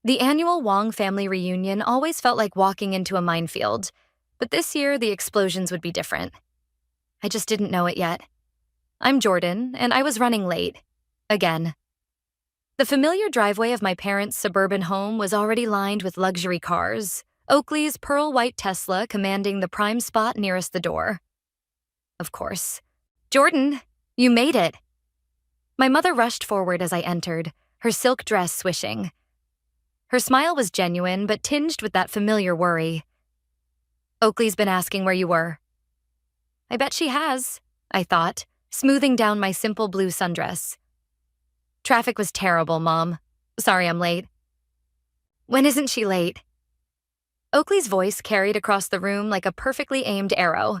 The annual Wong family reunion always felt like walking into a minefield, but this year the explosions would be different. I just didn't know it yet. I'm Jordan, and I was running late. Again. The familiar driveway of my parents' suburban home was already lined with luxury cars, Oakley's pearl white Tesla commanding the prime spot nearest the door. Of course. Jordan, you made it. My mother rushed forward as I entered, her silk dress swishing. Her smile was genuine, but tinged with that familiar worry. Oakley's been asking where you were. I bet she has, I thought, smoothing down my simple blue sundress. Traffic was terrible, Mom. Sorry I'm late. When isn't she late? Oakley's voice carried across the room like a perfectly aimed arrow.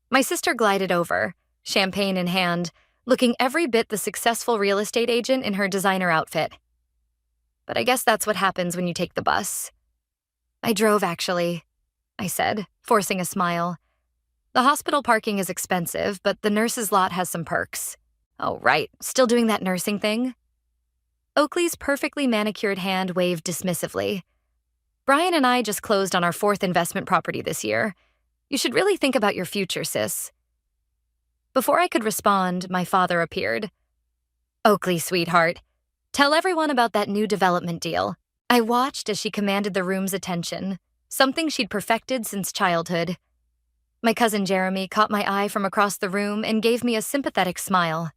My sister glided over, champagne in hand, looking every bit the successful real estate agent in her designer outfit. But I guess that's what happens when you take the bus. I drove, actually, I said, forcing a smile. The hospital parking is expensive, but the nurse's lot has some perks. Oh, right, still doing that nursing thing? Oakley's perfectly manicured hand waved dismissively. Brian and I just closed on our 4th investment property this year. You should really think about your future, sis. Before I could respond, my father appeared. Oakley, sweetheart, tell everyone about that new development deal. I watched as she commanded the room's attention, something she'd perfected since childhood. My cousin Jeremy caught my eye from across the room and gave me a sympathetic smile.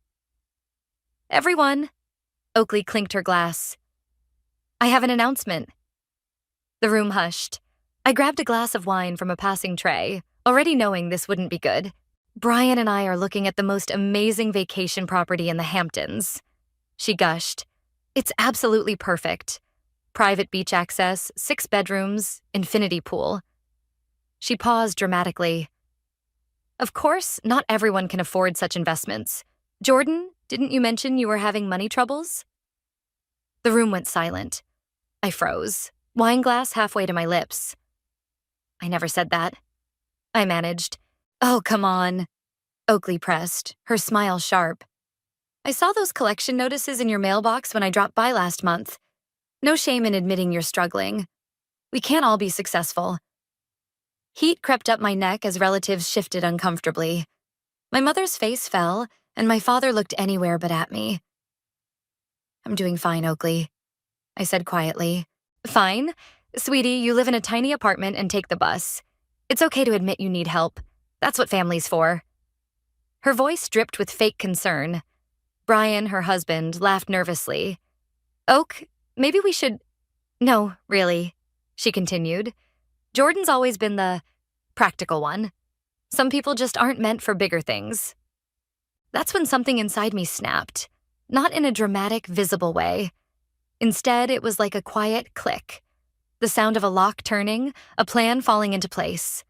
Everyone, Oakley clinked her glass. I have an announcement. The room hushed. I grabbed a glass of wine from a passing tray, already knowing this wouldn't be good. Brian and I are looking at the most amazing vacation property in the Hamptons. She gushed. It's absolutely perfect. Private beach access, 6 bedrooms, infinity pool. She paused dramatically. Of course, not everyone can afford such investments. Jordan, didn't you mention you were having money troubles? The room went silent. I froze, wine glass halfway to my lips. I never said that. I managed. Oh, come on. Oakley pressed, her smile sharp. I saw those collection notices in your mailbox when I dropped by last month. No shame in admitting you're struggling. We can't all be successful. Heat crept up my neck as relatives shifted uncomfortably. My mother's face fell, and my father looked anywhere but at me. I'm doing fine, Oakley, I said quietly. Fine? Sweetie, you live in a tiny apartment and take the bus. It's okay to admit you need help. That's what family's for. Her voice dripped with fake concern. Brian, her husband, laughed nervously. Oak, maybe we should… No, really, she continued. Jordan's always been the practical one. Some people just aren't meant for bigger things. That's when something inside me snapped, not in a dramatic, visible way. Instead, it was like a quiet click, the sound of a lock turning, a plan falling into place.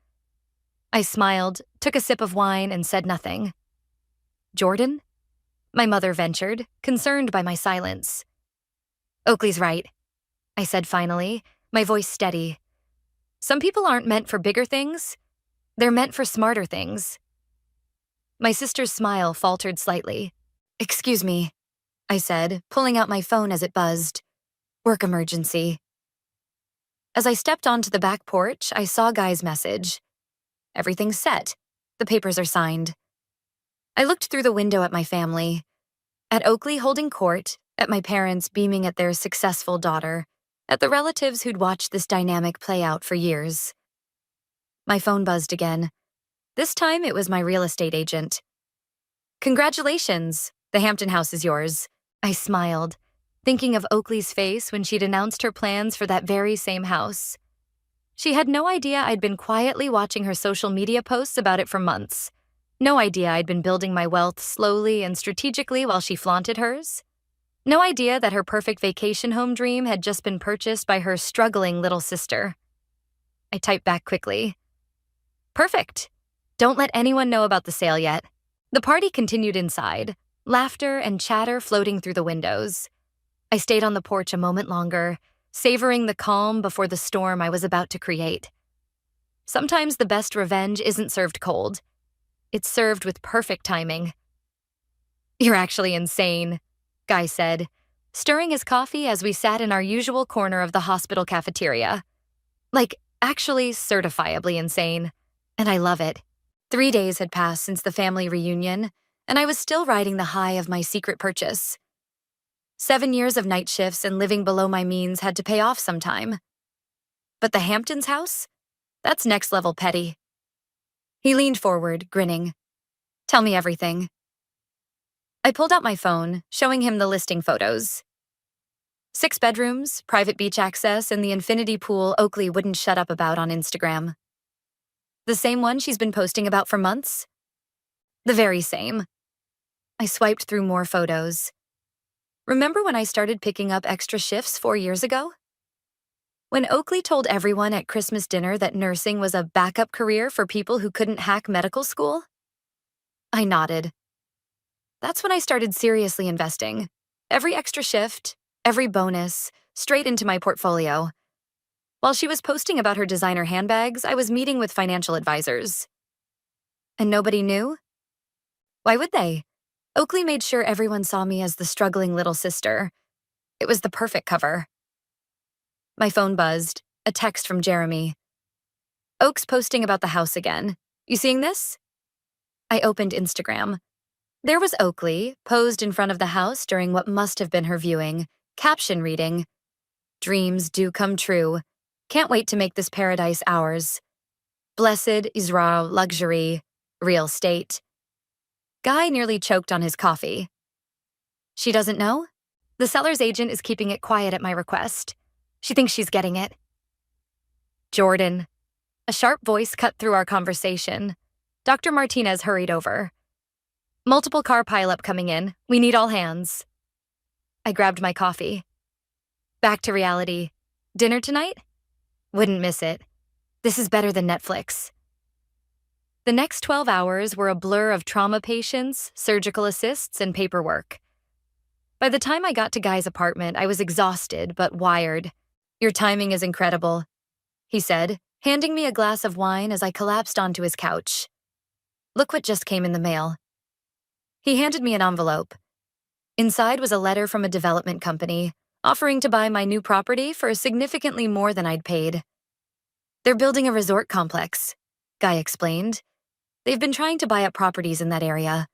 I smiled, took a sip of wine, and said nothing. Jordan? My mother ventured, concerned by my silence. Oakley's right, I said finally, my voice steady. Some people aren't meant for bigger things. They're meant for smarter things. My sister's smile faltered slightly. Excuse me, I said, pulling out my phone as it buzzed. Work emergency. As I stepped onto the back porch, I saw Guy's message. Everything's set. The papers are signed. I looked through the window at my family. At Oakley holding court, at my parents beaming at their successful daughter, at the relatives who'd watched this dynamic play out for years. My phone buzzed again. This time it was my real estate agent. Congratulations, the Hampton house is yours. I smiled, thinking of Oakley's face when she'd announced her plans for that very same house. She had no idea I'd been quietly watching her social media posts about it for months. No idea I'd been building my wealth slowly and strategically while she flaunted hers. No idea that her perfect vacation home dream had just been purchased by her struggling little sister. I typed back quickly. Perfect. Don't let anyone know about the sale yet. The party continued inside, laughter and chatter floating through the windows. I stayed on the porch a moment longer, savoring the calm before the storm I was about to create. Sometimes the best revenge isn't served cold. It's served with perfect timing. You're actually insane, Guy said, stirring his coffee as we sat in our usual corner of the hospital cafeteria. Like, actually certifiably insane. And I love it. 3 days had passed since the family reunion, and I was still riding the high of my secret purchase. 7 years of night shifts and living below my means had to pay off sometime. But the Hamptons house? That's next level petty. He leaned forward, grinning. Tell me everything. I pulled out my phone, showing him the listing photos. 6 bedrooms, private beach access, and the infinity pool Oakley wouldn't shut up about on Instagram. The same one she's been posting about for months? The very same. I swiped through more photos. Remember when I started picking up extra shifts 4 years ago? When Oakley told everyone at Christmas dinner that nursing was a backup career for people who couldn't hack medical school? I nodded. That's when I started seriously investing. Every extra shift, every bonus, straight into my portfolio. While she was posting about her designer handbags, I was meeting with financial advisors. And nobody knew? Why would they? Oakley made sure everyone saw me as the struggling little sister. It was the perfect cover. My phone buzzed, a text from Jeremy. Oak's posting about the house again. You seeing this? I opened Instagram. There was Oakley, posed in front of the house during what must have been her viewing, caption reading, "Dreams do come true. Can't wait to make this paradise ours. Blessed Israel luxury, real estate." Guy nearly choked on his coffee. She doesn't know? The seller's agent is keeping it quiet at my request. She thinks she's getting it. Jordan. A sharp voice cut through our conversation. Dr. Martinez hurried over. Multiple car pileup coming in. We need all hands. I grabbed my coffee. Back to reality. Dinner tonight? Wouldn't miss it. This is better than Netflix. The next 12 hours were a blur of trauma patients, surgical assists, and paperwork. By the time I got to Guy's apartment, I was exhausted but wired. Your timing is incredible, he said, handing me a glass of wine as I collapsed onto his couch. Look what just came in the mail. He handed me an envelope. Inside was a letter from a development company, offering to buy my new property for significantly more than I'd paid. They're building a resort complex, Guy explained. They've been trying to buy up properties in that area.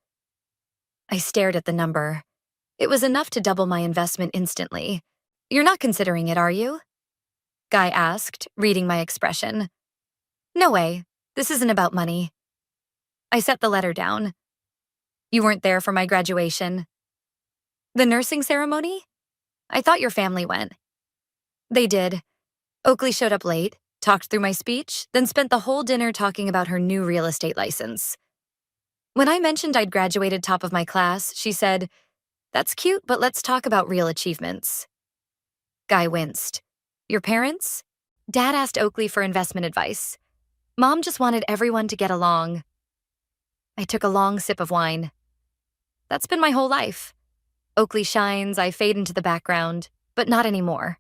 I stared at the number. It was enough to double my investment instantly. You're not considering it, are you? Guy asked, reading my expression. No way. This isn't about money. I set the letter down. You weren't there for my graduation. The nursing ceremony? I thought your family went. They did. Oakley showed up late, talked through my speech, then spent the whole dinner talking about her new real estate license. When I mentioned I'd graduated top of my class, she said, "That's cute, but let's talk about real achievements." Guy winced. Your parents? Dad asked Oakley for investment advice. Mom just wanted everyone to get along. I took a long sip of wine. That's been my whole life. Oakley shines, I fade into the background, but not anymore.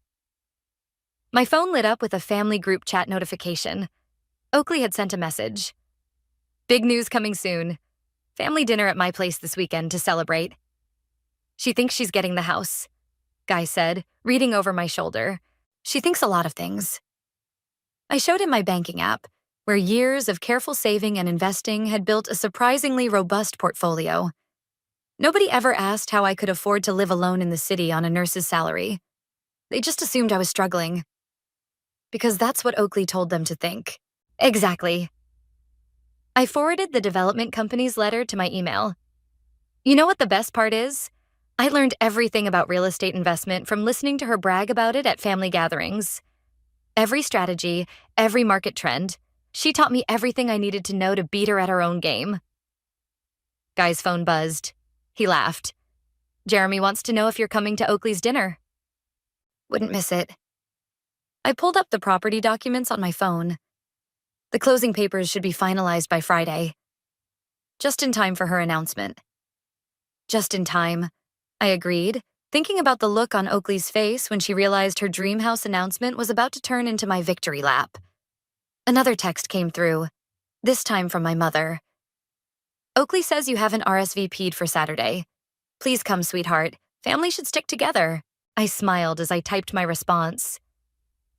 My phone lit up with a family group chat notification. Oakley had sent a message. Big news coming soon. Family dinner at my place this weekend to celebrate. She thinks she's getting the house, Guy said, reading over my shoulder. She thinks a lot of things. I showed him my banking app, where years of careful saving and investing had built a surprisingly robust portfolio. Nobody ever asked how I could afford to live alone in the city on a nurse's salary. They just assumed I was struggling. Because that's what Oakley told them to think. Exactly. I forwarded the development company's letter to my email. You know what the best part is? I learned everything about real estate investment from listening to her brag about it at family gatherings. Every strategy, every market trend. She taught me everything I needed to know to beat her at her own game. Guy's phone buzzed. He laughed. Jeremy wants to know if you're coming to Oakley's dinner. Wouldn't miss it. I pulled up the property documents on my phone. The closing papers should be finalized by Friday. Just in time for her announcement. Just in time, I agreed, thinking about the look on Oakley's face when she realized her dream house announcement was about to turn into my victory lap. Another text came through, this time from my mother. Oakley says you haven't RSVP'd for Saturday. Please come, sweetheart. Family should stick together. I smiled as I typed my response.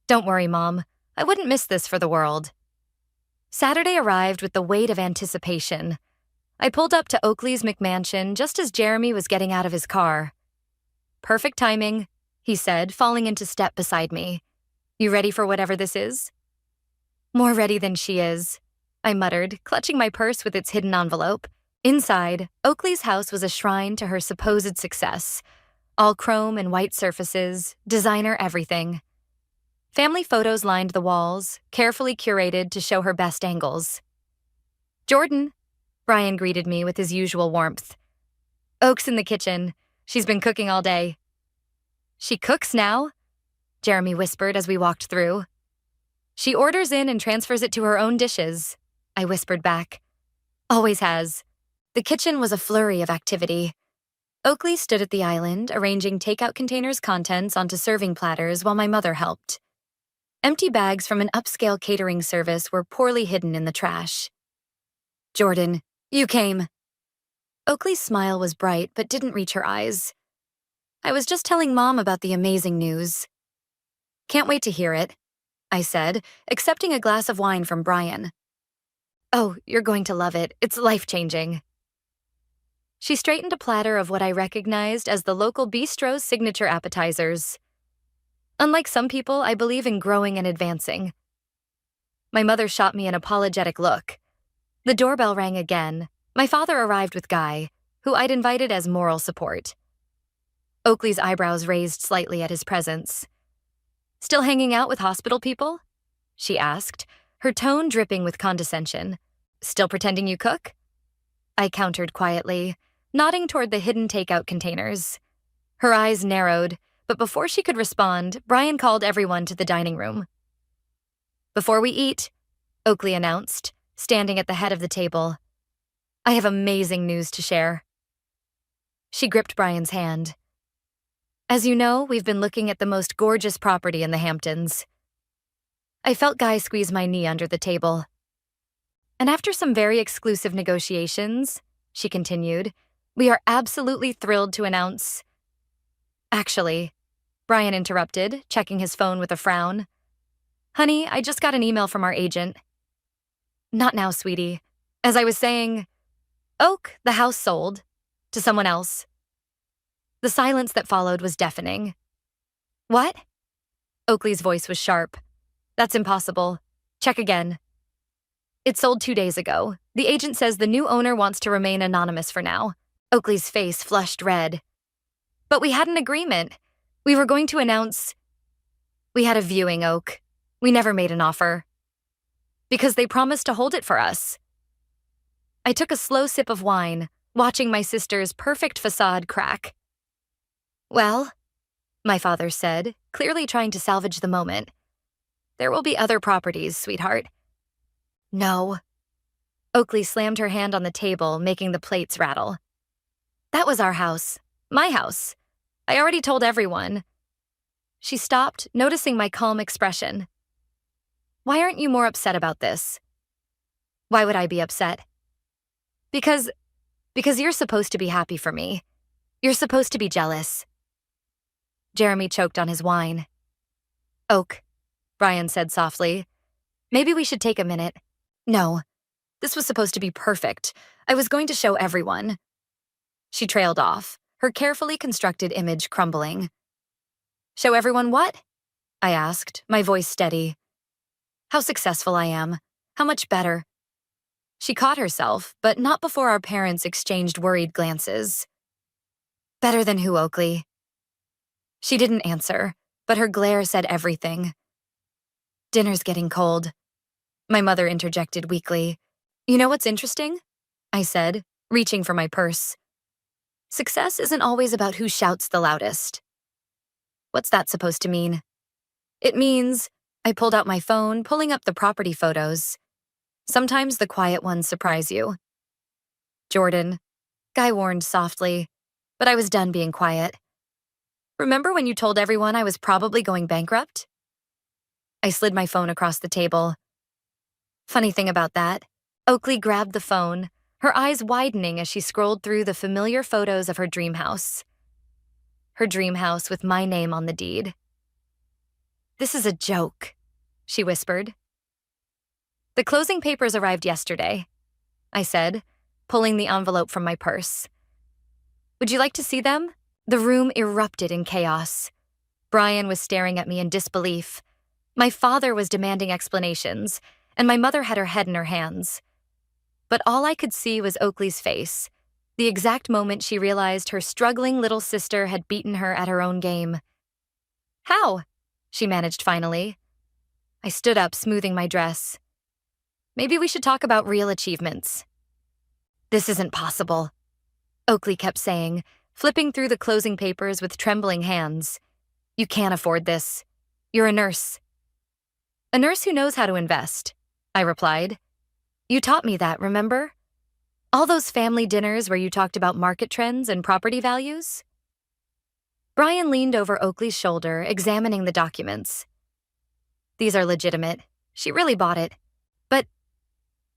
Don't worry, Mom. I wouldn't miss this for the world. Saturday arrived with the weight of anticipation. I pulled up to Oakley's McMansion just as Jeremy was getting out of his car. Perfect timing, he said, falling into step beside me. You ready for whatever this is? More ready than she is, I muttered, clutching my purse with its hidden envelope. Inside, Oakley's house was a shrine to her supposed success. All chrome and white surfaces, designer everything. Family photos lined the walls, carefully curated to show her best angles. Jordan, Brian greeted me with his usual warmth. Oak's in the kitchen. She's been cooking all day. She cooks now? Jeremy whispered as we walked through. She orders in and transfers it to her own dishes, I whispered back. Always has. The kitchen was a flurry of activity. Oakley stood at the island, arranging takeout containers' contents onto serving platters while my mother helped. Empty bags from an upscale catering service were poorly hidden in the trash. Jordan, you came. Oakley's smile was bright but didn't reach her eyes. I was just telling Mom about the amazing news. Can't wait to hear it, I said, accepting a glass of wine from Brian. Oh, you're going to love it. It's life-changing. She straightened a platter of what I recognized as the local bistro's signature appetizers. Unlike some people, I believe in growing and advancing. My mother shot me an apologetic look. The doorbell rang again. My father arrived with Guy, who I'd invited as moral support. Oakley's eyebrows raised slightly at his presence. Still hanging out with hospital people? She asked, her tone dripping with condescension. Still pretending you cook? I countered quietly, nodding toward the hidden takeout containers. Her eyes narrowed, but before she could respond, Brian called everyone to the dining room. Before we eat, Oakley announced, standing at the head of the table, I have amazing news to share. She gripped Brian's hand. As you know, we've been looking at the most gorgeous property in the Hamptons. I felt Guy squeeze my knee under the table. And after some very exclusive negotiations, she continued, we are absolutely thrilled to announce. Actually, Brian interrupted, checking his phone with a frown. Honey, I just got an email from our agent. Not now, sweetie. As I was saying, Oak, the house sold. To someone else. The silence that followed was deafening. What? Oakley's voice was sharp. That's impossible. Check again. It sold 2 days ago. The agent says the new owner wants to remain anonymous for now. Oakley's face flushed red. But we had an agreement. We were going to announce. We had a viewing, Oak. We never made an offer. Because they promised to hold it for us. I took a slow sip of wine, watching my sister's perfect facade crack. Well, my father said, clearly trying to salvage the moment. There will be other properties, sweetheart. No. Oakley slammed her hand on the table, making the plates rattle. That was our house. My house. I already told everyone. She stopped, noticing my calm expression. Why aren't you more upset about this? Why would I be upset? Because you're supposed to be happy for me. You're supposed to be jealous. Jeremy choked on his wine. Oak, Brian said softly, maybe we should take a minute. No, this was supposed to be perfect. I was going to show everyone. She trailed off, her carefully constructed image crumbling. Show everyone what? I asked, my voice steady. How successful I am. How much better. She caught herself, but not before our parents exchanged worried glances. Better than who, Oakley? She didn't answer, but her glare said everything. Dinner's getting cold. My mother interjected weakly. You know what's interesting? I said, reaching for my purse. Success isn't always about who shouts the loudest. What's that supposed to mean? It means, I pulled out my phone, pulling up the property photos. Sometimes the quiet ones surprise you. Jordan, Guy warned softly, but I was done being quiet. Remember when you told everyone I was probably going bankrupt? I slid my phone across the table. Funny thing about that, Oakley grabbed the phone, her eyes widening as she scrolled through the familiar photos of her dream house. her dream house with my name on the deed. "This is a joke," she whispered. "The closing papers arrived yesterday," I said, pulling the envelope from my purse. "Would you like to see them?" The room erupted in chaos. Brian was staring at me in disbelief. My father was demanding explanations, and my mother had her head in her hands. But all I could see was Oakley's face, the exact moment she realized her struggling little sister had beaten her at her own game. "How?" she managed finally. I stood up, smoothing my dress. "Maybe we should talk about real achievements." "This isn't possible," Oakley kept saying, flipping through the closing papers with trembling hands. "You can't afford this. You're a nurse." "A nurse who knows how to invest," I replied. "You taught me that, remember? All those family dinners where you talked about market trends and property values?" Brian leaned over Oakley's shoulder, examining the documents. "These are legitimate. She really bought it. But—"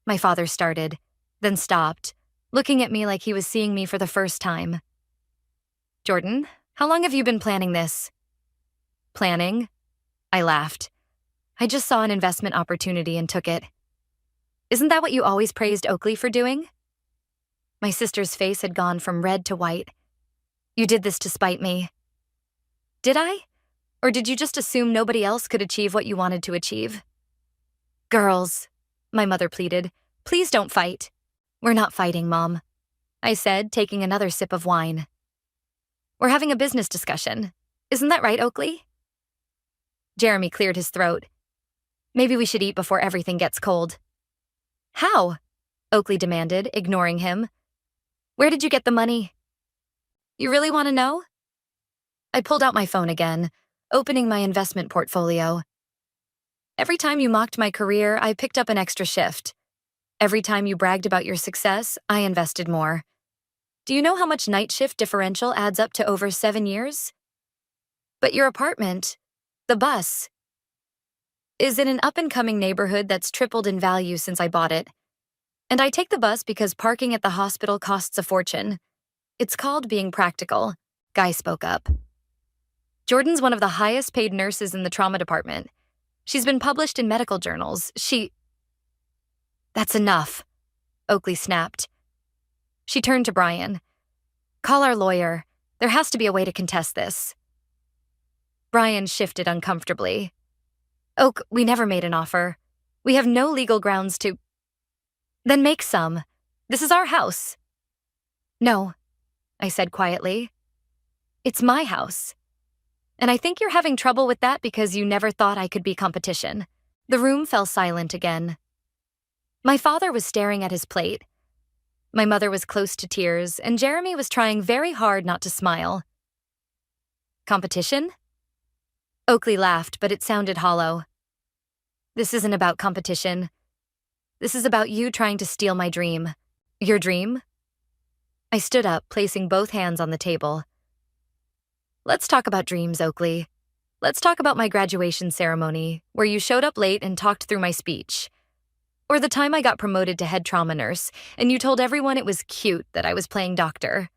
my father started, then stopped, looking at me like he was seeing me for the first time. "Jordan, how long have you been planning this?" "Planning?" I laughed. I just saw an investment opportunity and took it. "Isn't that what you always praised Oakley for doing?" My sister's face had gone from red to white. "You did this to spite me." "Did I? Or did you just assume nobody else could achieve what you wanted to achieve?" "Girls," my mother pleaded, "please don't fight." "We're not fighting, Mom," I said, taking another sip of wine. "We're having a business discussion. Isn't that right, Oakley?" Jeremy cleared his throat. "Maybe we should eat before everything gets cold." "How?" Oakley demanded, ignoring him. "Where did you get the money?" "You really want to know?" I pulled out my phone again, opening my investment portfolio. "Every time you mocked my career, I picked up an extra shift. Every time you bragged about your success, I invested more. Do you know how much night shift differential adds up to over 7 years? But your apartment, the bus, is in an up-and-coming neighborhood that's tripled in value since I bought it. And I take the bus because parking at the hospital costs a fortune. It's called being practical," Guy spoke up. "Jordan's one of the highest-paid nurses in the trauma department. She's been published in medical journals. That's enough," Oakley snapped. She turned to Brian. "Call our lawyer. There has to be a way to contest this." Brian shifted uncomfortably. "Oak, we never made an offer. We have no legal grounds to—" "Then make some. This is our house." "No," I said quietly. "It's my house. And I think you're having trouble with that because you never thought I could be competition." The room fell silent again. My father was staring at his plate. My mother was close to tears, and Jeremy was trying very hard not to smile. "Competition?" Oakley laughed, but it sounded hollow. "This isn't about competition. This is about you trying to steal my dream." "Your dream?" I stood up, placing both hands on the table. "Let's talk about dreams, Oakley. Let's talk about my graduation ceremony, where you showed up late and talked through my speech. Or the time I got promoted to head trauma nurse, and you told everyone it was cute that I was playing doctor.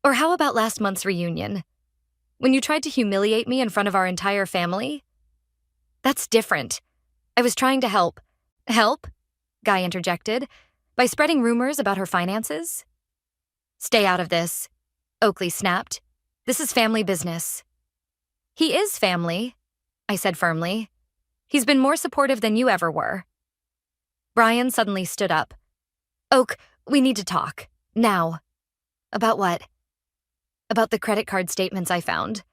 Or how about last month's reunion, when you tried to humiliate me in front of our entire family? That's different. I was trying to help." "Help?" Guy interjected. "By spreading rumors about her finances?" "Stay out of this," Oakley snapped. "This is family business." "He is family," I said firmly. "He's been more supportive than you ever were." Brian suddenly stood up. "Oak, we need to talk. Now." "About what?" "About the credit card statements I found.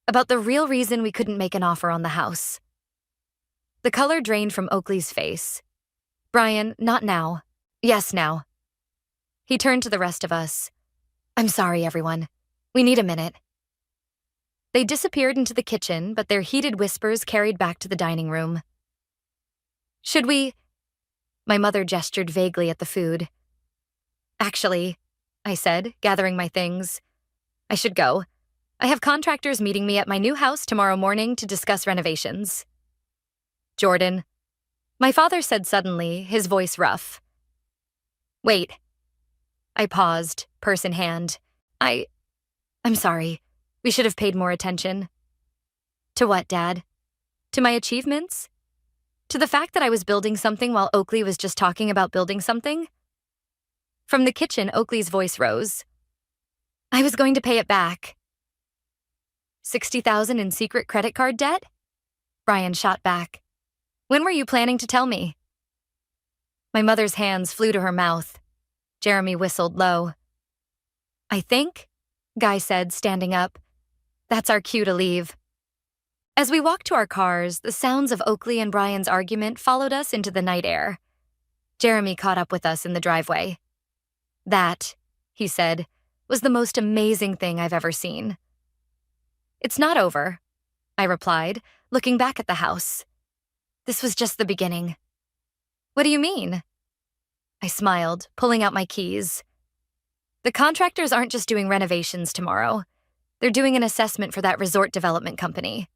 About the real reason we couldn't make an offer on the house." The color drained from Oakley's face. "Brian, not now." "Yes, now." He turned to the rest of us. "I'm sorry, everyone. We need a minute." They disappeared into the kitchen, but their heated whispers carried back to the dining room. "Should we—" My mother gestured vaguely at the food. "Actually," I said, gathering my things, "I should go. I have contractors meeting me at my new house tomorrow morning to discuss renovations." "Jordan," my father said suddenly, his voice rough. "Wait." I paused, purse in hand. I'm sorry. We should have paid more attention. To what, Dad? To my achievements? To the fact that I was building something while Oakley was just talking about building something? From the kitchen, Oakley's voice rose. I was going to pay it back. 60,000 in secret credit card debt? Brian shot back. When were you planning to tell me? My mother's hands flew to her mouth. Jeremy whistled low. I think, Guy said, standing up. That's our cue to leave. As we walked to our cars, the sounds of Oakley and Brian's argument followed us into the night air. Jeremy caught up with us in the driveway. That, he said, was the most amazing thing I've ever seen. It's not over, I replied, looking back at the house. This was just the beginning. What do you mean? I smiled, pulling out my keys. The contractors aren't just doing renovations tomorrow. They're doing an assessment for that resort development company.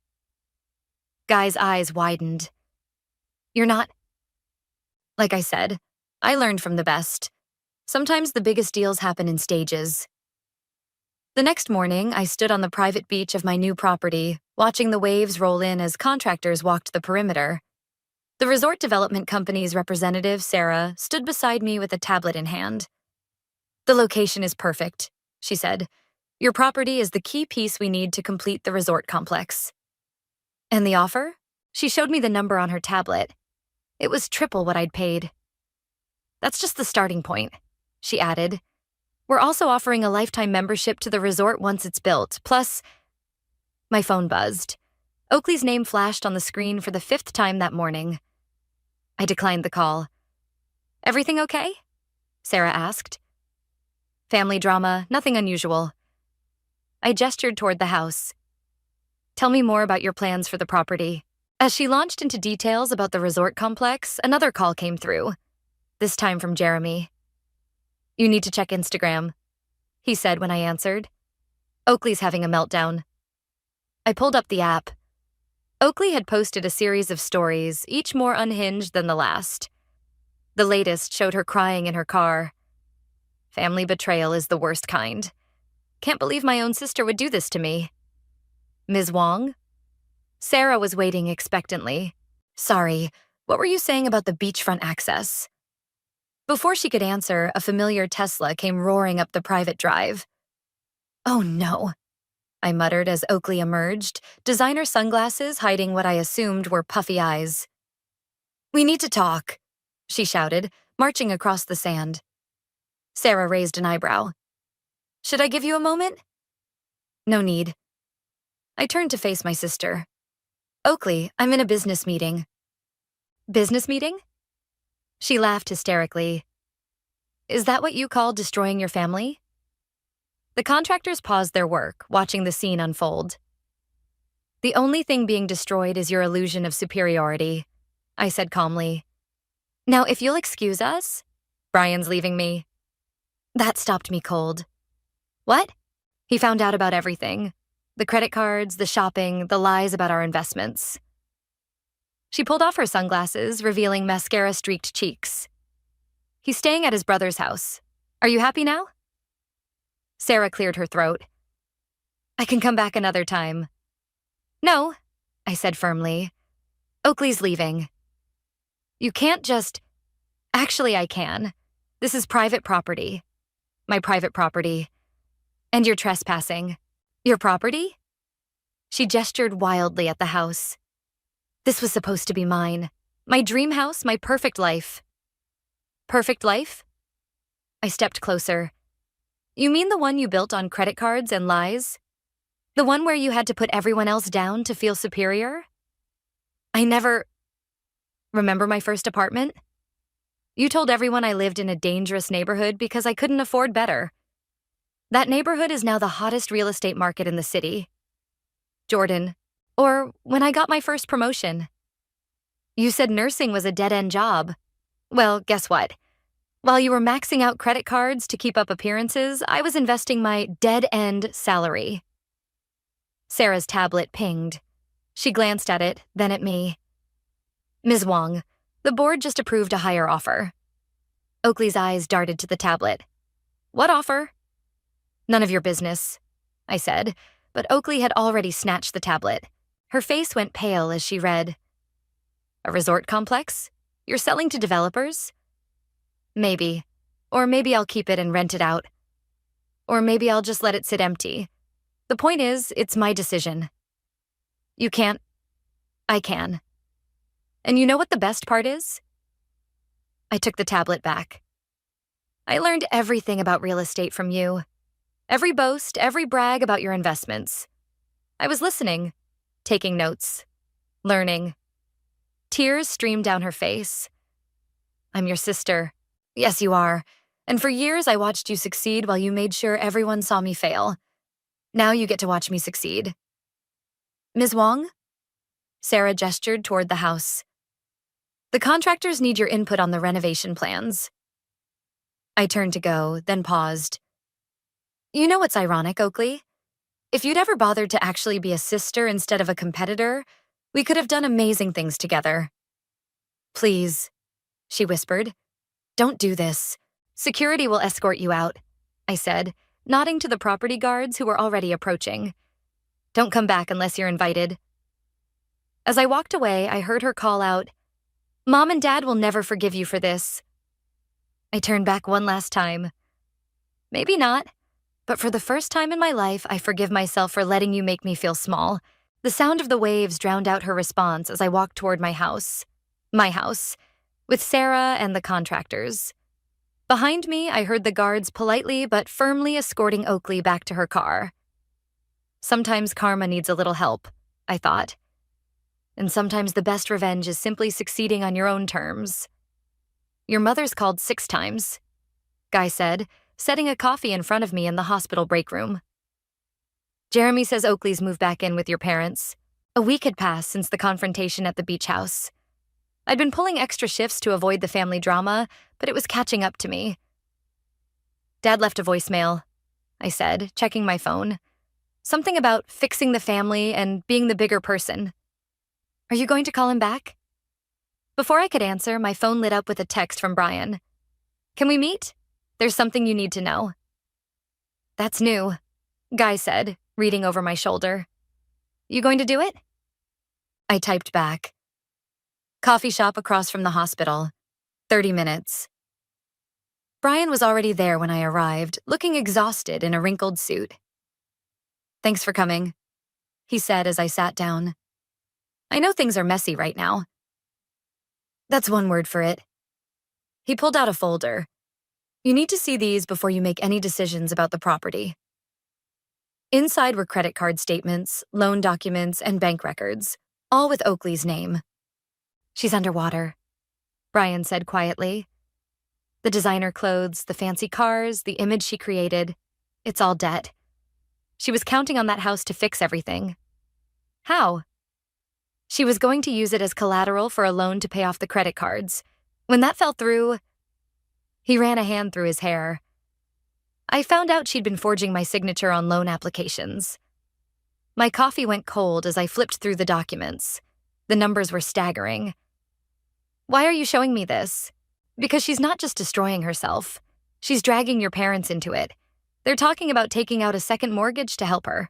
Guy's eyes widened. You're not... Like I said, I learned from the best. Sometimes the biggest deals happen in stages. The next morning, I stood on the private beach of my new property, watching the waves roll in as contractors walked the perimeter. The resort development company's representative, Sarah, stood beside me with a tablet in hand. The location is perfect, she said. Your property is the key piece we need to complete the resort complex. And the offer? She showed me the number on her tablet. It was triple what I'd paid. That's just the starting point, she added. We're also offering a lifetime membership to the resort once it's built, plus... My phone buzzed. Oakley's name flashed on the screen for the 5th time that morning. I declined the call. Everything okay? Sarah asked. Family drama, nothing unusual. I gestured toward the house. Tell me more about your plans for the property. As she launched into details about the resort complex, another call came through, this time from Jeremy. You need to check Instagram, he said when I answered. Oakley's having a meltdown. I pulled up the app. Oakley had posted a series of stories, each more unhinged than the last. The latest showed her crying in her car. Family betrayal is the worst kind. Can't believe my own sister would do this to me. Ms. Wong? Sarah was waiting expectantly. Sorry, what were you saying about the beachfront access? Before she could answer, a familiar Tesla came roaring up the private drive. Oh no, I muttered as Oakley emerged, designer sunglasses hiding what I assumed were puffy eyes. We need to talk, she shouted, marching across the sand. Sarah raised an eyebrow. Should I give you a moment? No need. I turned to face my sister. Oakley, I'm in a business meeting. Business meeting? She laughed hysterically. Is that what you call destroying your family? The contractors paused their work, watching the scene unfold. The only thing being destroyed is your illusion of superiority, I said calmly. Now, if you'll excuse us, Brian's leaving me. That stopped me cold. What? He found out about everything. The credit cards, the shopping, the lies about our investments. She pulled off her sunglasses, revealing mascara-streaked cheeks. He's staying at his brother's house. Are you happy now? Sarah cleared her throat. I can come back another time. No, I said firmly. Oakley's leaving. You can't just... Actually, I can. This is private property. My private property. And you're trespassing. Your property? She gestured wildly at the house. This was supposed to be mine. My dream house, my perfect life. Perfect life? I stepped closer. You mean the one you built on credit cards and lies? The one where you had to put everyone else down to feel superior? I never... Remember my first apartment? You told everyone I lived in a dangerous neighborhood because I couldn't afford better. That neighborhood is now the hottest real estate market in the city. Jordan, or when I got my first promotion. You said nursing was a dead-end job. Well, guess what? While you were maxing out credit cards to keep up appearances, I was investing my dead-end salary. Sarah's tablet pinged. She glanced at it, then at me. Ms. Wong, the board just approved a higher offer. Oakley's eyes darted to the tablet. What offer? None of your business. I said, but Oakley had already snatched the tablet. Her face went pale as she read. A resort complex? You're selling to developers? Maybe. Or maybe I'll keep it and rent it out. Or maybe I'll just let it sit empty. The point is, it's my decision. You can't. I can. And you know what the best part is? I took the tablet back. I learned everything about real estate from you. Every boast, every brag about your investments. I was listening, taking notes, learning. Tears streamed down her face. I'm your sister. Yes, you are. And for years, I watched you succeed while you made sure everyone saw me fail. Now you get to watch me succeed. Ms. Wong? Sarah gestured toward the house. The contractors need your input on the renovation plans. I turned to go, then paused. You know what's ironic, Oakley? If you'd ever bothered to actually be a sister instead of a competitor, we could have done amazing things together. Please, she whispered. Don't do this. Security will escort you out, I said, nodding to the property guards who were already approaching. Don't come back unless you're invited. As I walked away, I heard her call out, Mom and Dad will never forgive you for this. I turned back one last time. Maybe not, but for the first time in my life, I forgive myself for letting you make me feel small. The sound of the waves drowned out her response as I walked toward my house, with Sarah and the contractors. Behind me, I heard the guards politely but firmly escorting Oakley back to her car. Sometimes karma needs a little help, I thought. And sometimes the best revenge is simply succeeding on your own terms. Your mother's called 6 times, Guy said, setting a coffee in front of me in the hospital break room. Jeremy says Oakley's moved back in with your parents. A week had passed since the confrontation at the beach house. I'd been pulling extra shifts to avoid the family drama, but it was catching up to me. Dad left a voicemail, I said, checking my phone. Something about fixing the family and being the bigger person. Are you going to call him back? Before I could answer, my phone lit up with a text from Brian. Can we meet? There's something you need to know. That's new, Guy said, reading over my shoulder. You going to do it? I typed back. Coffee shop across from the hospital. 30 minutes. Brian was already there when I arrived, looking exhausted in a wrinkled suit. Thanks for coming, he said as I sat down. I know things are messy right now. That's one word for it. He pulled out a folder. You need to see these before you make any decisions about the property. Inside were credit card statements, loan documents, and bank records, all with Oakley's name. She's underwater, Brian said quietly. The designer clothes, the fancy cars, the image she created, it's all debt. She was counting on that house to fix everything. How? She was going to use it as collateral for a loan to pay off the credit cards. When that fell through, he ran a hand through his hair. I found out she'd been forging my signature on loan applications. My coffee went cold as I flipped through the documents. The numbers were staggering. Why are you showing me this? Because she's not just destroying herself. She's dragging your parents into it. They're talking about taking out a second mortgage to help her.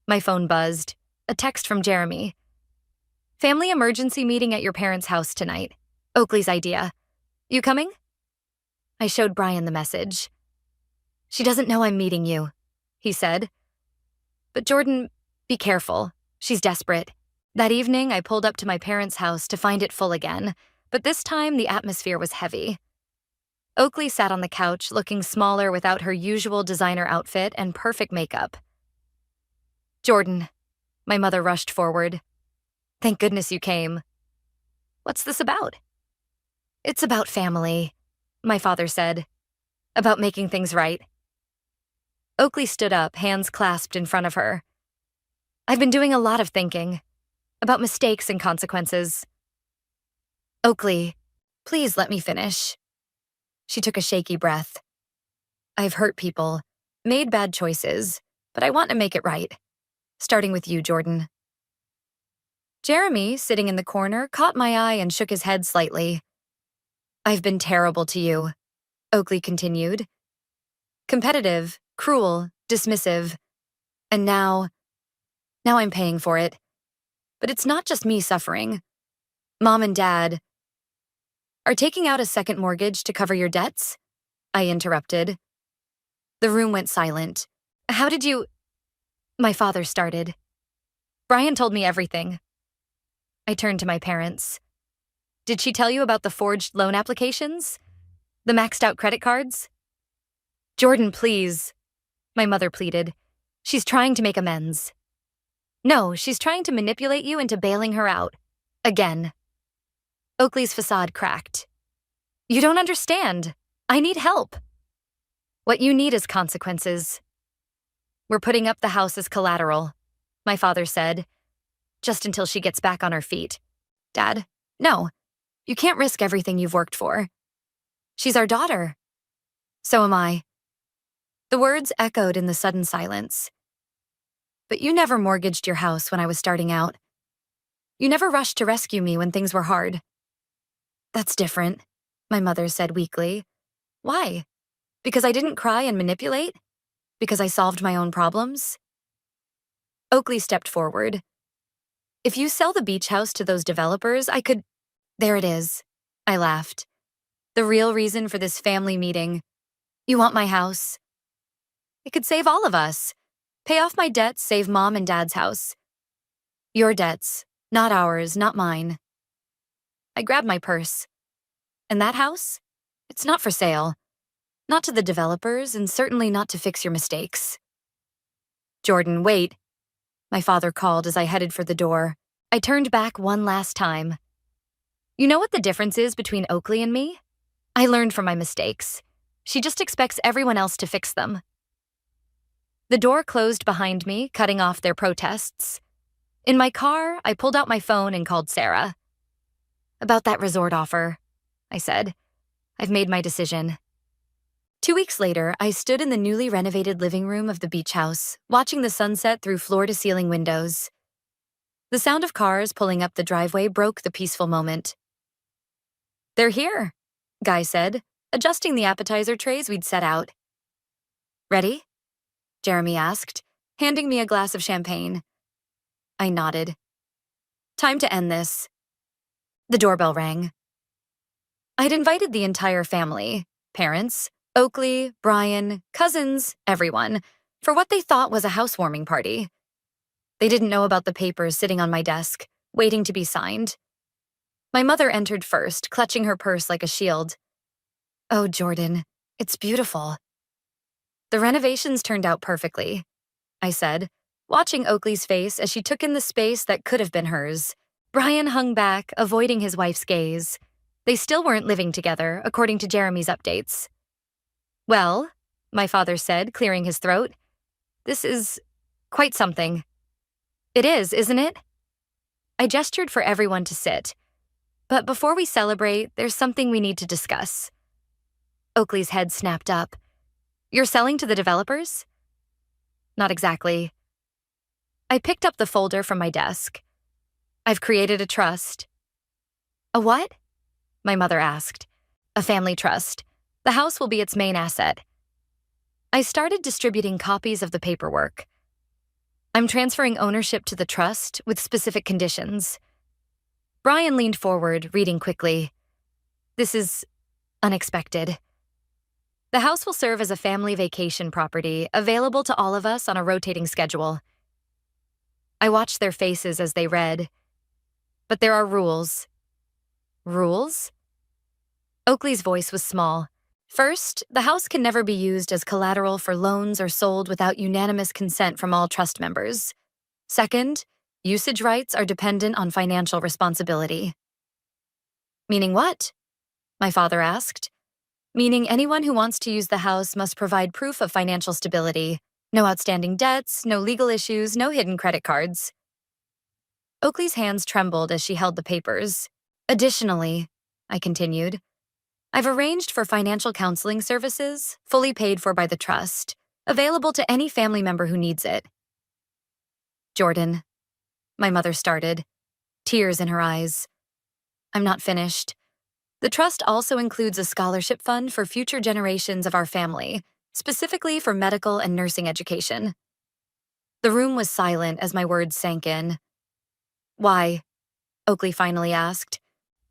My phone buzzed. A text from Jeremy. Family emergency meeting at your parents' house tonight. Oakley's idea. You coming? I showed Brian the message. She doesn't know I'm meeting you, he said. But Jordan, be careful. She's desperate. That evening, I pulled up to my parents' house to find it full again, but this time the atmosphere was heavy. Oakley sat on the couch, looking smaller without her usual designer outfit and perfect makeup. Jordan, my mother rushed forward. Thank goodness you came. What's this about? It's about family, my father said. About making things right. Oakley stood up, hands clasped in front of her. I've been doing a lot of thinking. About mistakes and consequences. Oakley, please let me finish. She took a shaky breath. I've hurt people, made bad choices, but I want to make it right. Starting with you, Jordan. Jeremy, sitting in the corner, caught my eye and shook his head slightly. I've been terrible to you, Oakley continued. Competitive, cruel, dismissive. And now I'm paying for it. But it's not just me suffering. Mom and Dad are taking out a second mortgage to cover your debts? I interrupted. The room went silent. How did you... My father started. Brian told me everything. I turned to my parents. Did she tell you about the forged loan applications? The maxed out credit cards? Jordan, please. My mother pleaded. She's trying to make amends. No, she's trying to manipulate you into bailing her out. Again. Oakley's facade cracked. You don't understand. I need help. What you need is consequences. We're putting up the house as collateral, my father said, just until she gets back on her feet. Dad, no. You can't risk everything you've worked for. She's our daughter. So am I. The words echoed in the sudden silence. But you never mortgaged your house when I was starting out. You never rushed to rescue me when things were hard. That's different, my mother said weakly. Why? Because I didn't cry and manipulate? Because I solved my own problems? Oakley stepped forward. If you sell the beach house to those developers, I could... There it is. I laughed. The real reason for this family meeting. You want my house? It could save all of us. Pay off my debts, save Mom and Dad's house. Your debts, not ours, not mine. I grabbed my purse. And that house? It's not for sale. Not to the developers, and certainly not to fix your mistakes. Jordan, wait. My father called as I headed for the door. I turned back one last time. You know what the difference is between Oakley and me? I learned from my mistakes. She just expects everyone else to fix them. The door closed behind me, cutting off their protests. In my car, I pulled out my phone and called Sarah. About that resort offer, I said. I've made my decision. 2 weeks later, I stood in the newly renovated living room of the beach house, watching the sunset through floor-to-ceiling windows. The sound of cars pulling up the driveway broke the peaceful moment. They're here, Guy said, adjusting the appetizer trays we'd set out. Ready? Jeremy asked, handing me a glass of champagne. I nodded. Time to end this. The doorbell rang. I'd invited the entire family, parents, Oakley, Brian, cousins, everyone, for what they thought was a housewarming party. They didn't know about the papers sitting on my desk, waiting to be signed. My mother entered first, clutching her purse like a shield. Oh, Jordan, it's beautiful. The renovations turned out perfectly, I said, watching Oakley's face as she took in the space that could have been hers. Brian hung back, avoiding his wife's gaze. They still weren't living together, according to Jeremy's updates. Well, my father said, clearing his throat, this is quite something. It is, isn't it? I gestured for everyone to sit. But before we celebrate, there's something we need to discuss. Oakley's head snapped up. You're selling to the developers? Not exactly. I picked up the folder from my desk. I've created a trust. A what? My mother asked. A family trust. The house will be its main asset. I started distributing copies of the paperwork. I'm transferring ownership to the trust with specific conditions. Brian leaned forward, reading quickly. This is unexpected. The house will serve as a family vacation property, available to all of us on a rotating schedule. I watched their faces as they read. But there are rules. Rules? Oakley's voice was small. First, the house can never be used as collateral for loans or sold without unanimous consent from all trust members. Second, usage rights are dependent on financial responsibility. Meaning what? My father asked. Meaning anyone who wants to use the house must provide proof of financial stability. No outstanding debts, no legal issues, no hidden credit cards. Oakley's hands trembled as she held the papers. Additionally, I continued, I've arranged for financial counseling services, fully paid for by the trust, available to any family member who needs it. Jordan, my mother started, tears in her eyes. I'm not finished. The trust also includes a scholarship fund for future generations of our family, specifically for medical and nursing education. The room was silent as my words sank in. Why? Oakley finally asked.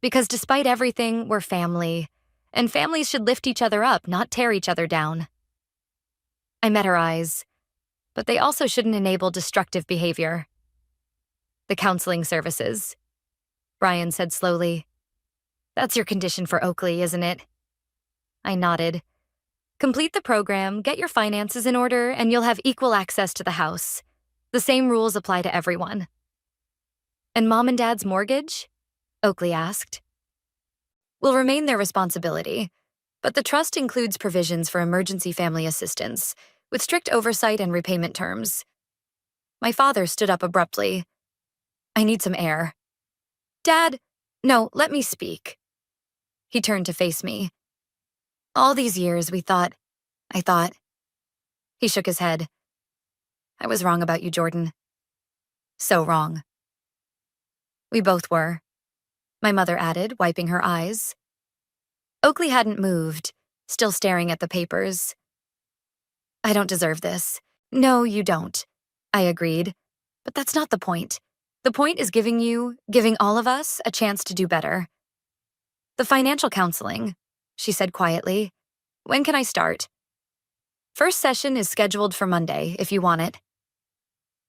Because despite everything, we're family, and families should lift each other up, not tear each other down. I met her eyes, but they also shouldn't enable destructive behavior. The counseling services, Brian said slowly. That's your condition for Oakley, isn't it? I nodded. Complete the program, get your finances in order, and you'll have equal access to the house. The same rules apply to everyone. And Mom and Dad's mortgage? Oakley asked. Will remain their responsibility, but the trust includes provisions for emergency family assistance, with strict oversight and repayment terms. My father stood up abruptly. I need some air. Dad, no, let me speak. He turned to face me. All these years I thought. He shook his head. I was wrong about you, Jordan. So wrong. We both were, my mother added, wiping her eyes. Oakley hadn't moved, still staring at the papers. I don't deserve this. No, you don't, I agreed. But that's not the point. The point is giving all of us, a chance to do better. The financial counseling, she said quietly. When can I start? First session is scheduled for Monday, if you want it.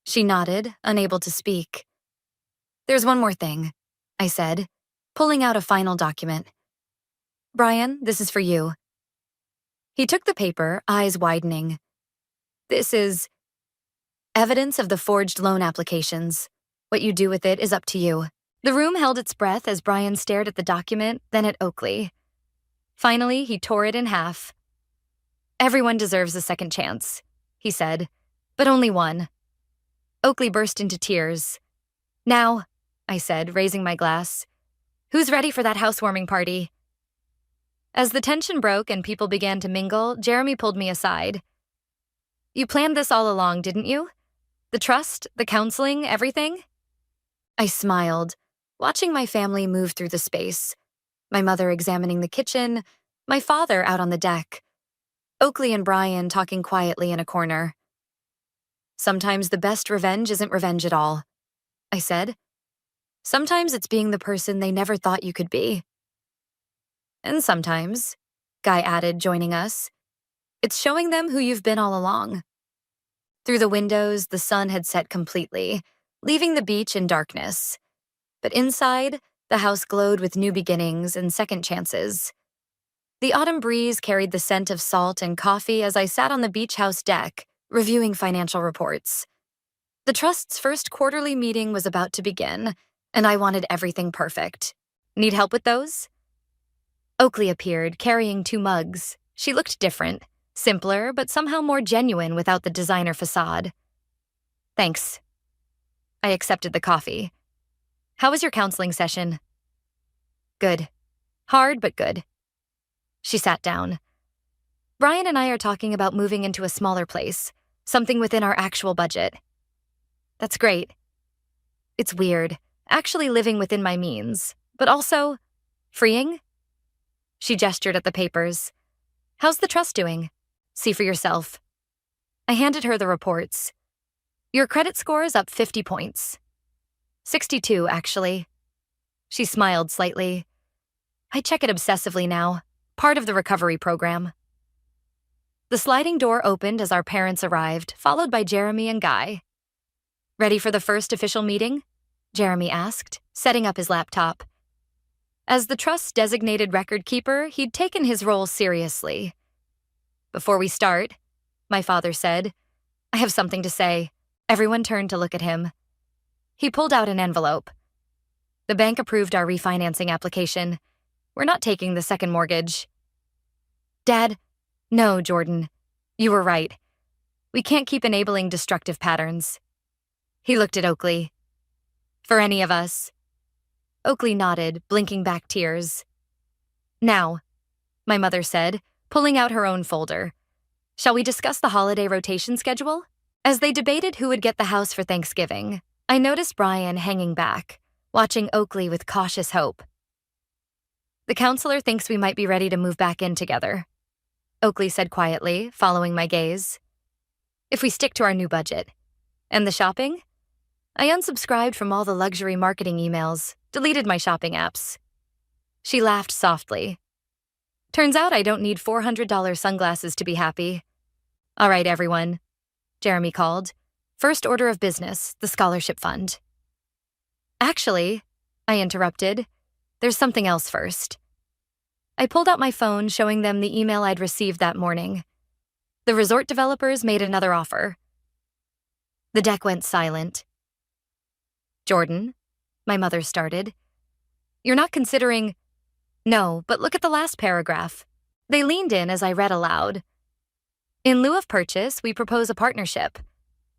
She nodded, unable to speak. There's one more thing, I said, pulling out a final document. Brian, this is for you. He took the paper, eyes widening. This is evidence of the forged loan applications. What you do with it is up to you. The room held its breath as Brian stared at the document, then at Oakley. Finally, he tore it in half. Everyone deserves a second chance, he said, but only one. Oakley burst into tears. Now, I said, raising my glass, who's ready for that housewarming party? As the tension broke and people began to mingle, Jeremy pulled me aside. You planned this all along, didn't you? The trust, the counseling, everything? I smiled, watching my family move through the space. My mother examining the kitchen, my father out on the deck. Oakley and Brian talking quietly in a corner. Sometimes the best revenge isn't revenge at all, I said. Sometimes it's being the person they never thought you could be. And sometimes, Guy added, joining us, it's showing them who you've been all along. Through the windows, the sun had set completely, leaving the beach in darkness. But inside, the house glowed with new beginnings and second chances. The autumn breeze carried the scent of salt and coffee as I sat on the beach house deck, reviewing financial reports. The trust's first quarterly meeting was about to begin, and I wanted everything perfect. Need help with those? Oakley appeared, carrying 2 mugs. She looked different, simpler, but somehow more genuine without the designer facade. Thanks. I accepted the coffee. How was your counseling session? Good. Hard, but good. She sat down. Brian and I are talking about moving into a smaller place, something within our actual budget. That's great. It's weird, actually living within my means, but also freeing. She gestured at the papers. How's the trust doing? See for yourself. I handed her the reports. Your credit score is up 50 points. 62, actually. She smiled slightly. I check it obsessively now. Part of the recovery program. The sliding door opened as our parents arrived, followed by Jeremy and Guy. Ready for the first official meeting? Jeremy asked, setting up his laptop. As the trust's designated record keeper, he'd taken his role seriously. Before we start, my father said, I have something to say. Everyone turned to look at him. He pulled out an envelope. The bank approved our refinancing application. We're not taking the second mortgage. Dad, no, Jordan. You were right. We can't keep enabling destructive patterns. He looked at Oakley. For any of us. Oakley nodded, blinking back tears. Now, my mother said, pulling out her own folder. Shall we discuss the holiday rotation schedule? As they debated who would get the house for Thanksgiving, I noticed Brian hanging back, watching Oakley with cautious hope. The counselor thinks we might be ready to move back in together, Oakley said quietly, following my gaze. If we stick to our new budget. And the shopping? I unsubscribed from all the luxury marketing emails, deleted my shopping apps. She laughed softly. Turns out I don't need $400 sunglasses to be happy. All right, everyone, Jeremy called. First order of business, the scholarship fund. Actually, I interrupted, there's something else first. I pulled out my phone, showing them the email I'd received that morning. The resort developers made another offer. The deck went silent. Jordan, my mother started. You're not considering... No, but look at the last paragraph. They leaned in as I read aloud. In lieu of purchase, we propose a partnership.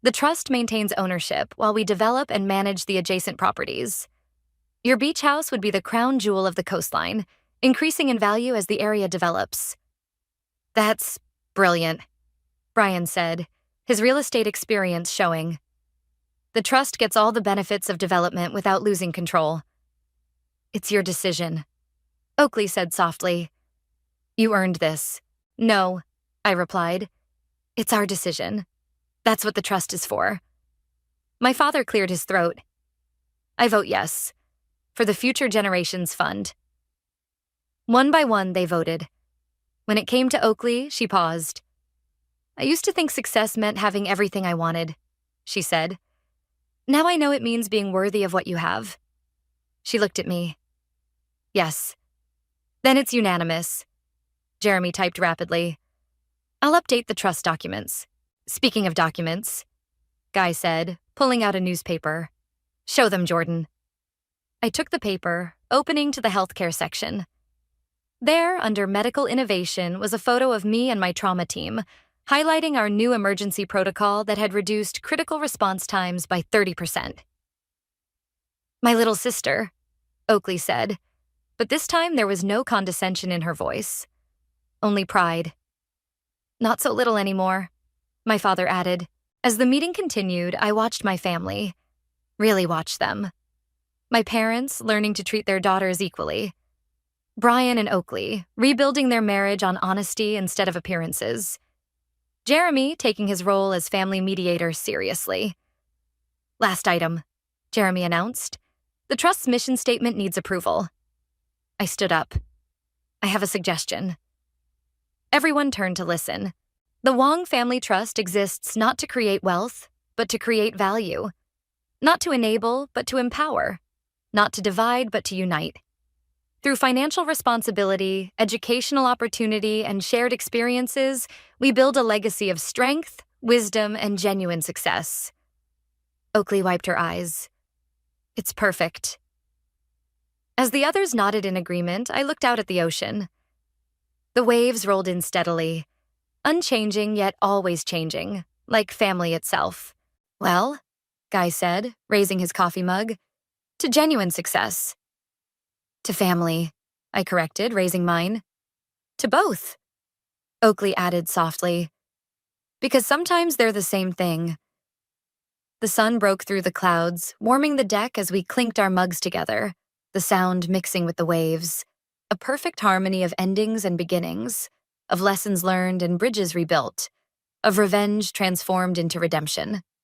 The trust maintains ownership while we develop and manage the adjacent properties. Your beach house would be the crown jewel of the coastline, increasing in value as the area develops. That's brilliant, Brian said, his real estate experience showing. The trust gets all the benefits of development without losing control. It's your decision, Oakley said softly. You earned this. No, I replied. It's our decision. That's what the trust is for. My father cleared his throat. I vote yes, for the Future Generations Fund. One by one, they voted. When it came to Oakley, she paused. I used to think success meant having everything I wanted, she said. Now I know it means being worthy of what you have. She looked at me. Yes. Then it's unanimous. Jeremy typed rapidly. I'll update the trust documents. Speaking of documents, Guy said, pulling out a newspaper. Show them, Jordan. I took the paper, opening to the healthcare section. There, under medical innovation, was a photo of me and my trauma team, highlighting our new emergency protocol that had reduced critical response times by 30%. My little sister, Oakley said, but this time there was no condescension in her voice, only pride. Not so little anymore, my father added. As the meeting continued, I watched my family. Really watched them. My parents learning to treat their daughters equally. Brian and Oakley rebuilding their marriage on honesty instead of appearances. Jeremy taking his role as family mediator seriously. Last item, Jeremy announced. The trust's mission statement needs approval. I stood up. I have a suggestion. Everyone turned to listen. The Wong Family Trust exists not to create wealth, but to create value. Not to enable, but to empower. Not to divide, but to unite. Through financial responsibility, educational opportunity, and shared experiences, we build a legacy of strength, wisdom, and genuine success. Oakley wiped her eyes. It's perfect. As the others nodded in agreement, I looked out at the ocean. The waves rolled in steadily, unchanging yet always changing, like family itself. Well, Guy said, raising his coffee mug, to genuine success. To family, I corrected, raising mine. To both, Oakley added softly. Because sometimes they're the same thing. The sun broke through the clouds, warming the deck as we clinked our mugs together, the sound mixing with the waves. A perfect harmony of endings and beginnings, of lessons learned and bridges rebuilt, of revenge transformed into redemption.